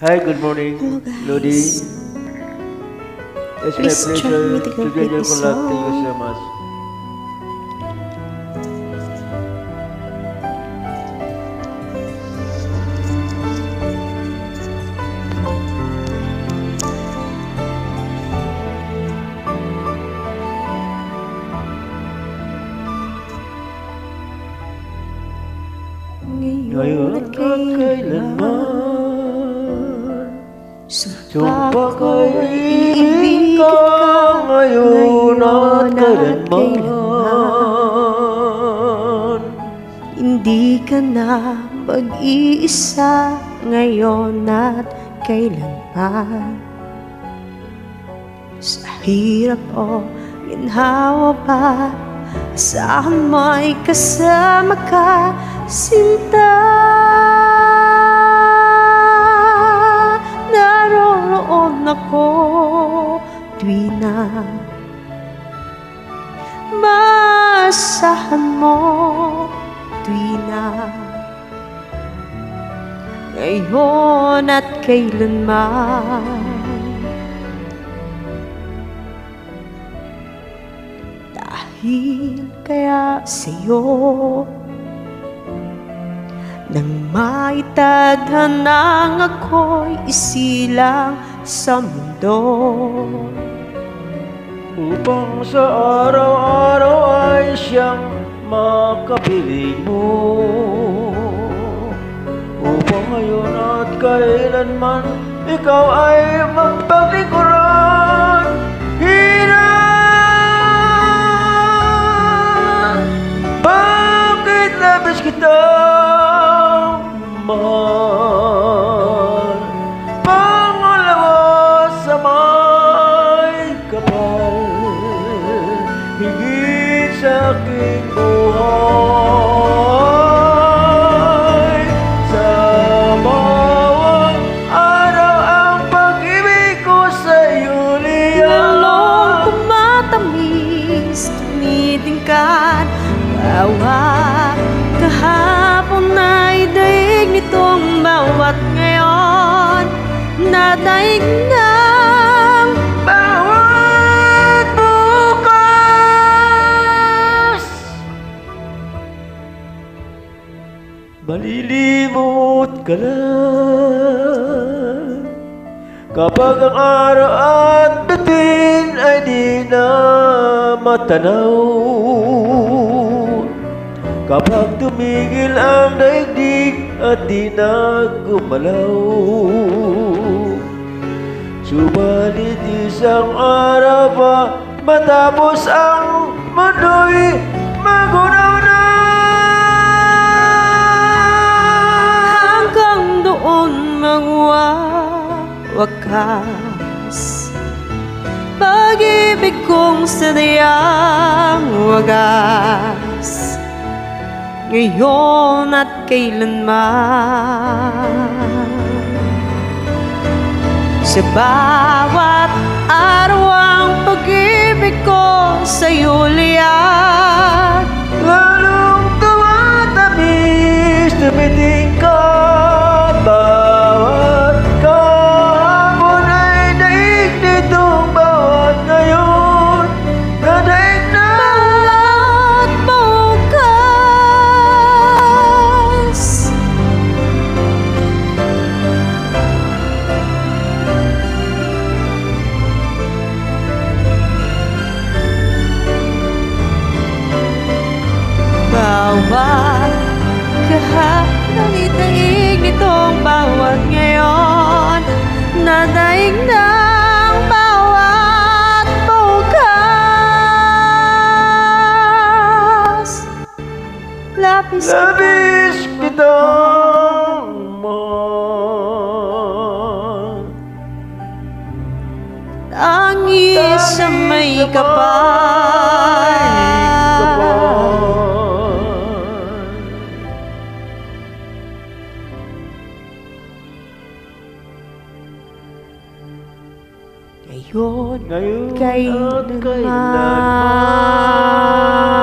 Hi, good morning, Hello Lodi. guys. It's my Please join me pleasure to to complete join your this collab. Thank you song. so much. Ngayon Ngayon at at kailanman kailanman sumpa Sumpa ko'y ko'y ibig iibigin ka ka ngayon at ngayon at kailanman kailanman. Hindi ka na mag-iisa ngayon at kailanman. Sa hirap o ginhawa pa, asahan mo'y kasama ka, sinta. Naroroon ako tuwi na maasahan mo, tuwi na ngayon at kailanman. Dahil kaya sa'yo nang maitadhanang ako'y isilang sa mundo, upang sa araw-araw ay siyang makapiling mo, upang ngayon at kailanman ikaw ay magpaglingkuran. Hirap, bakit labis kitang mahal? Pangalawa sa may kapal, higit sa aking buhay. Sa bawat araw ang pag-ibig ko sa'yo lalong liyan. tumatamis, tumitingkad bawat kahapon ay daig nitong bawat ngayon na daig ng Bawat bukas, malilimot ka lang kapag ang araw at bituin ay di na matanaw. Kapag tumigil ang daigdig at di na gumalaw, subalit isang araw pa matapos ang mundo'y magunaw na. hanggang doon magwawakas pag-ibig kong sadyang wagas ngayon at kailanman. Sa bawat araw ang pag-ibig ko sa'yo liyan, Lalong tumatamis, tumitingkad bawat kahapon ay daig nitong bawat ngayon na daig na. bawat bukas. Bawat kahapon ay daig nitong bawat ngayon na daig ng bawat bukas. Labis Labis kitang mahal. tangis sa may kapal. Ngayon Ngayon at kailanman. kailanman.